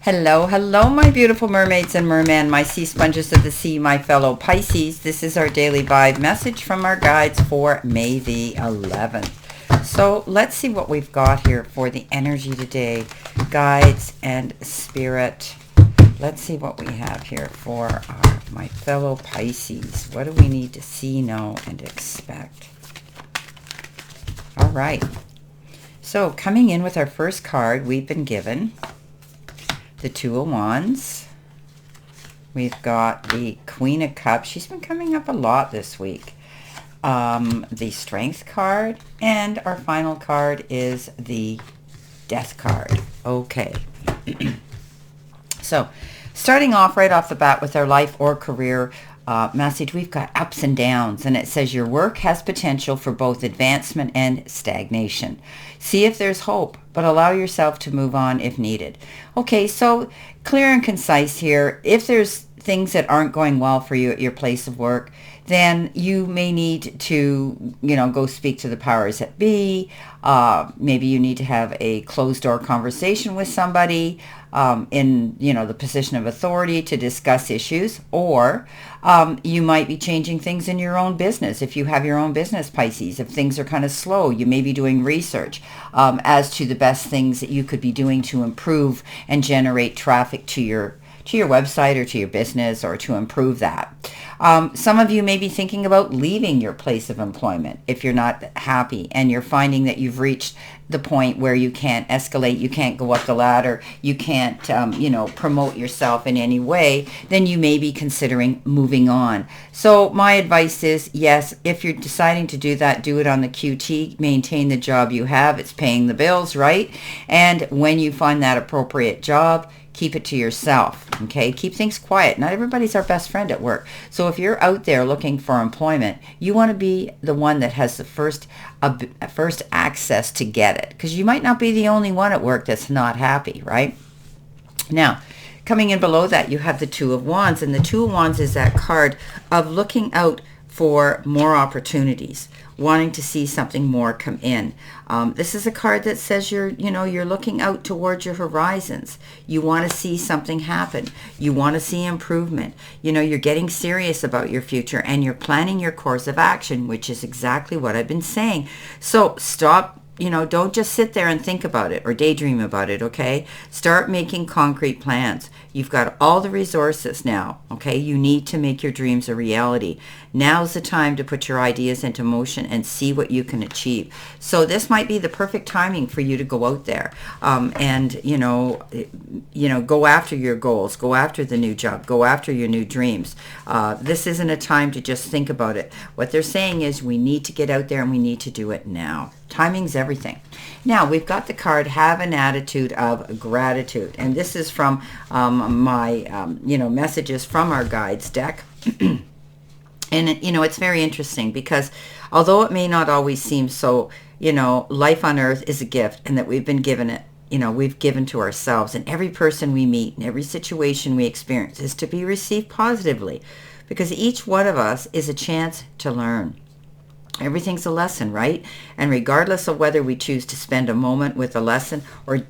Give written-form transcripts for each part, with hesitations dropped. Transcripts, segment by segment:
Hello, hello, my beautiful mermaids and mermen, my sea sponges of the sea, my fellow Pisces. This is our daily vibe message from our guides for May the 11th. So let's see what we've got here for the energy today, guides and spirit. Let's see what we have here for my fellow Pisces. What do we need to see, know, and expect? All right. So coming in with our first card, we've been given the Two of Wands. We've got the Queen of Cups. She's been coming up a lot this week. The Strength card. And our final card is the Death card. Okay. So, starting off right off the bat with our life or career message, we've got ups and downs, and it says your work has potential for both advancement and stagnation. See if there's hope, but allow yourself to move on if needed. Okay, so clear and concise here. If there's things that aren't going well for you at your place of work, then you may need to, go speak to the powers that be. Maybe you need to have a closed door conversation with somebody in, the position of authority to discuss issues. Or you might be changing things in your own business. If you have your own business, Pisces, if things are kind of slow, you may be doing research as to the best things that you could be doing to improve and generate traffic to your website or to your business, or to improve that. Some of you may be thinking about leaving your place of employment if you're not happy and you're finding that you've reached the point where you can't escalate, you can't go up the ladder, you can't, promote yourself in any way. Then you may be considering moving on. So my advice is, yes, if you're deciding to do that, do it on the QT, maintain the job you have. It's paying the bills, right? And when you find that appropriate job, keep it to yourself, okay? Keep things quiet. Not everybody's our best friend at work. So if you're out there looking for employment, you want to be the one that has the first access to get it, because you might not be the only one at work that's not happy, right? Now, coming in below that, you have the Two of Wands, and the Two of Wands is that card of looking out for more opportunities, wanting to see something more come in. This is a card that says you're looking out towards your horizons. You want to see something happen. You want to see improvement. You're getting serious about your future, and you're planning your course of action, which is exactly what I've been saying. So stop. Don't just sit there and think about it or daydream about it, okay? Start making concrete plans. You've got all the resources now, okay? You need to make your dreams a reality. Now's the time to put your ideas into motion and see what you can achieve. So this might be the perfect timing for you to go out there and, go after your goals, go after the new job, go after your new dreams. This isn't a time to just think about it. What they're saying is we need to get out there and we need to do it now. Timing's everything. Now, we've got the card, have an attitude of gratitude. And this is from my, messages from our guides deck. And, it's very interesting because although it may not always seem so, life on earth is a gift, and that we've been given it. We've given to ourselves. And every person we meet and every situation we experience is to be received positively, because each one of us is a chance to learn. Everything's a lesson, right? And regardless of whether we choose to spend a moment with a lesson or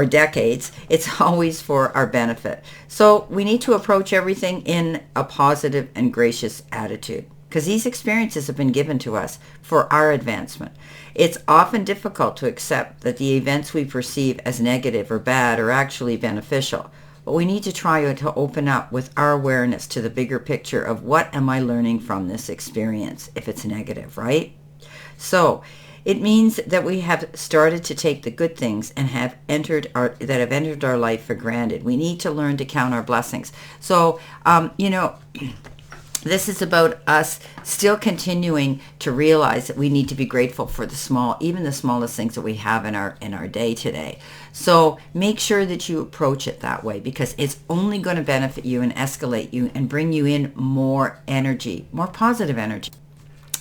decades, it's always for our benefit. So we need to approach everything in a positive and gracious attitude, because these experiences have been given to us for our advancement. It's often difficult to accept that the events we perceive as negative or bad are actually beneficial. But we need to try to open up with our awareness to the bigger picture of what am I learning from this experience if it's negative, right? So it means that we have started to take the good things and have entered our life for granted. We need to learn to count our blessings. So, this is about us still continuing to realize that we need to be grateful for even the smallest things that we have in our day today. So make sure that you approach it that way, because it's only going to benefit you and escalate you and bring you in more energy, more positive energy.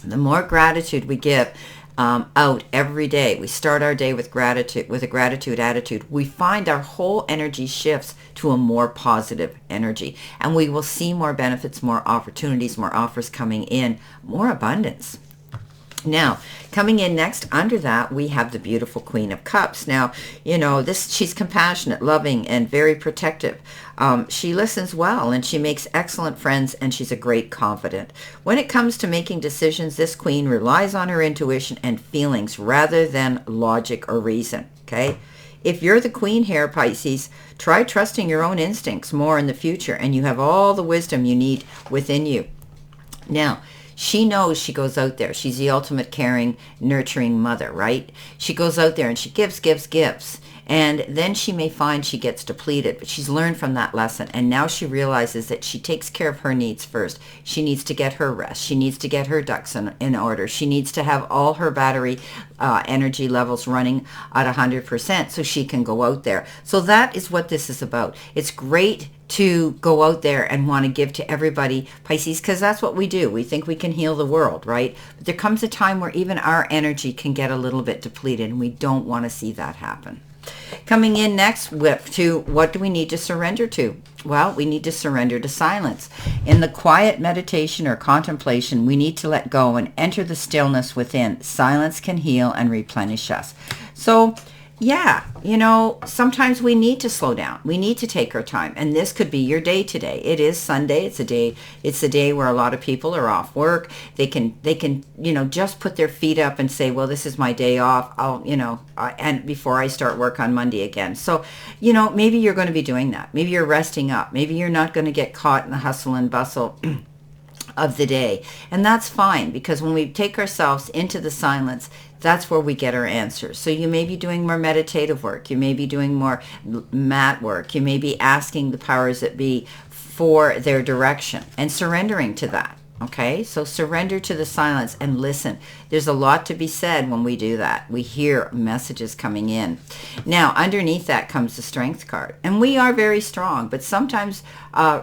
The more gratitude we give out every day, we start our day with a gratitude attitude, we find our whole energy shifts to a more positive energy, and we will see more benefits, more opportunities, more offers coming in, more abundance. Now, coming in next under that, we have the beautiful Queen of Cups. Now, she's compassionate, loving, and very protective. She listens well, and she makes excellent friends, and she's a great confidant. When it comes to making decisions, this queen relies on her intuition and feelings rather than logic or reason, okay? If you're the queen here, Pisces, try trusting your own instincts more in the future, and you have all the wisdom you need within you. Now, she knows she goes out there. She's the ultimate caring, nurturing mother, right? She goes out there and she gives. And then she may find she gets depleted, but she's learned from that lesson. And now she realizes that she takes care of her needs first. She needs to get her rest. She needs to get her ducks in order. She needs to have all her battery energy levels running at 100% so she can go out there. So that is what this is about. It's great to go out there and want to give to everybody, Pisces, because that's what we do. We think we can heal the world, right? But there comes a time where even our energy can get a little bit depleted, and we don't want to see that happen. Coming in next to what do we need to surrender to? Well, we need to surrender to silence. In the quiet meditation or contemplation, we need to let go and enter the stillness within. Silence can heal and replenish us. So, yeah, sometimes we need to slow down. We need to take our time. And this could be your day today. It is Sunday. It's a day where a lot of people are off work. They can, just put their feet up and say, well, this is my day off. And before I start work on Monday again. So, maybe you're going to be doing that. Maybe you're resting up. Maybe you're not going to get caught in the hustle and bustle of the day. And that's fine, because when we take ourselves into the silence, that's where we get our answers. So you may be doing more meditative work. You may be doing more mat work. You may be asking the powers that be for their direction and surrendering to that. Okay, so surrender to the silence and listen. There's a lot to be said when we do that. We hear messages coming in. Now, underneath that comes the Strength card. And we are very strong, but sometimes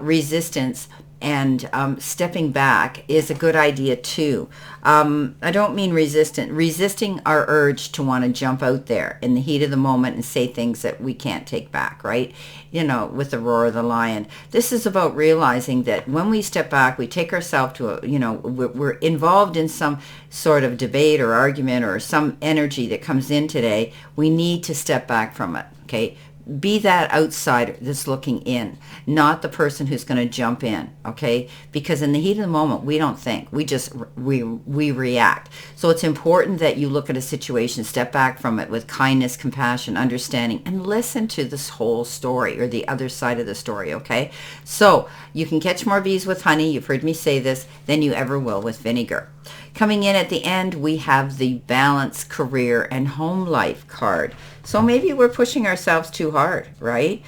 resistance and stepping back is a good idea too. I don't mean resisting our urge to want to jump out there in the heat of the moment and say things that we can't take back, right? With the roar of the lion. This is about realizing that when we step back, we take ourselves to we're involved in some sort of debate or argument or some energy that comes in today. We need to step back from it, okay? Be that outsider that's looking in, not the person who's going to jump in, okay? Because in the heat of the moment, we don't think. We react. So it's important that you look at a situation, step back from it with kindness, compassion, understanding, and listen to this whole story or the other side of the story, okay? So you can catch more bees with honey, you've heard me say this, than you ever will with vinegar. Coming in at the end, we have the balance, career, and home life card. So maybe we're pushing ourselves too hard, right?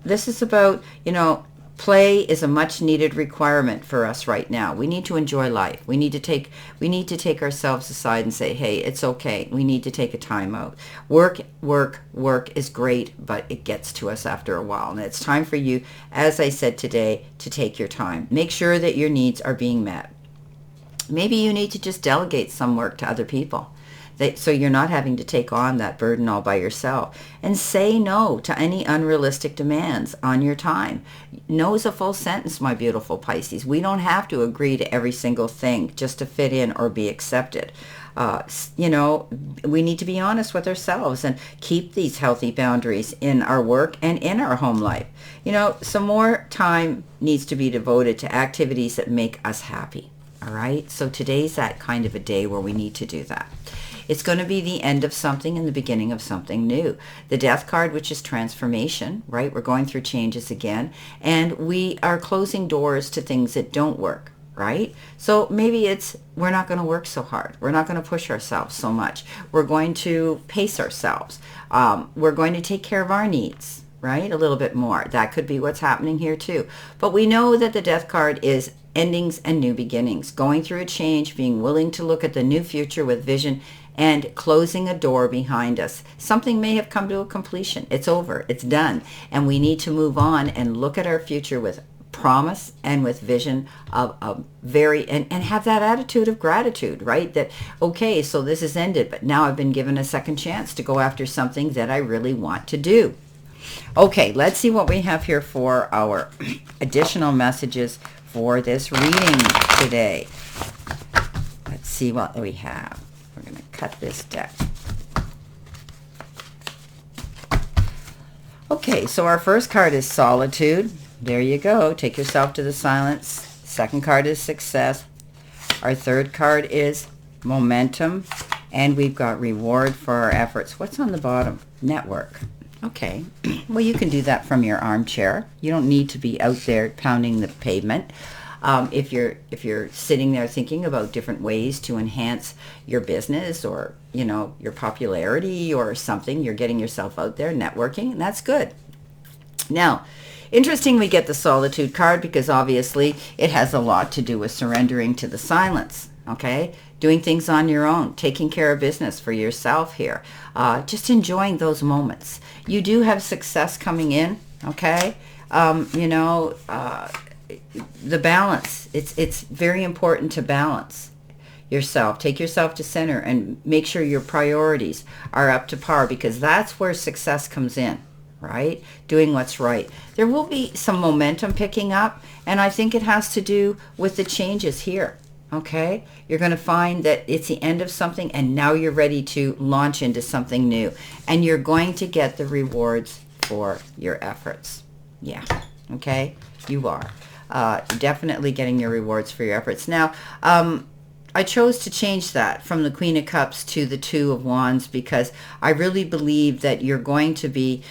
This is about, play is a much needed requirement for us right now. We need to enjoy life. We need to take ourselves aside and say, hey, it's okay. We need to take a time out. Work is great, but it gets to us after a while. And it's time for you, as I said today, to take your time. Make sure that your needs are being met. Maybe you need to just delegate some work to other people, so you're not having to take on that burden all by yourself. And say no to any unrealistic demands on your time. No is a full sentence, my beautiful Pisces. We don't have to agree to every single thing just to fit in or be accepted. We need to be honest with ourselves and keep these healthy boundaries in our work and in our home life. Some more time needs to be devoted to activities that make us happy. All right, so today's that kind of a day where we need to do that. It's going to be the end of something and the beginning of something new. The Death card, which is transformation, right? We're going through changes again, and we are closing doors to things that don't work, right? So maybe we're not going to work so hard. We're not going to push ourselves so much. We're going to pace ourselves. We're going to take care of our needs, right? A little bit more. That could be what's happening here too. But we know that the Death card is endings and new beginnings, going through a change, being willing to look at the new future with vision, and closing a door behind us. Something may have come to a completion. It's over. It's done. And we need to move on and look at our future with promise and with vision of and have that attitude of gratitude, right? That, okay, so this is ended, but now I've been given a second chance to go after something that I really want to do. Okay, let's see what we have here for our additional messages for this reading today. Let's see what we have. We're going to cut this deck. Okay, so our first card is Solitude. There you go. Take yourself to the silence. Second card is Success. Our third card is Momentum. And we've got Reward for our efforts. What's on the bottom? Network. Okay. Well, you can do that from your armchair. You don't need to be out there pounding the pavement. If you're sitting there thinking about different ways to enhance your business or, you know, your popularity or something, you're getting yourself out there networking, and that's good. Now, interesting we get the Solitude card because obviously it has a lot to do with surrendering to the silence, okay? Doing things on your own, taking care of business for yourself here, just enjoying those moments. You do have success coming in, okay? The balance, it's very important to balance yourself. Take yourself to center and make sure your priorities are up to par because that's where success comes in, right? Doing what's right. There will be some momentum picking up, and I think it has to do with the changes here, okay? You're going to find that it's the end of something, and now you're ready to launch into something new, and you're going to get the rewards for your efforts. Yeah, okay? You are. Definitely getting your rewards for your efforts. Now, I chose to change that from the Queen of Cups to the Two of Wands because I really believe that you're going to be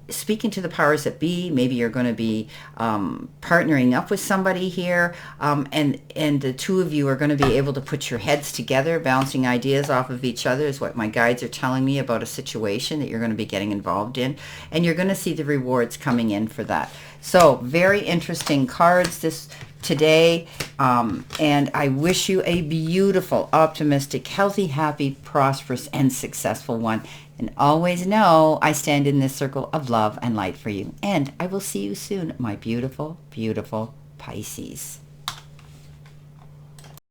speaking to the powers that be. Maybe you're going to be partnering up with somebody here, and the two of you are going to be able to put your heads together, bouncing ideas off of each other is what my guides are telling me about a situation that you're going to be getting involved in, and you're going to see the rewards coming in for that. So very interesting cards today, and I wish you a beautiful, optimistic, healthy, happy, prosperous, and successful one. And always know I stand in this circle of love and light for you. And I will see you soon, my beautiful, beautiful Pisces.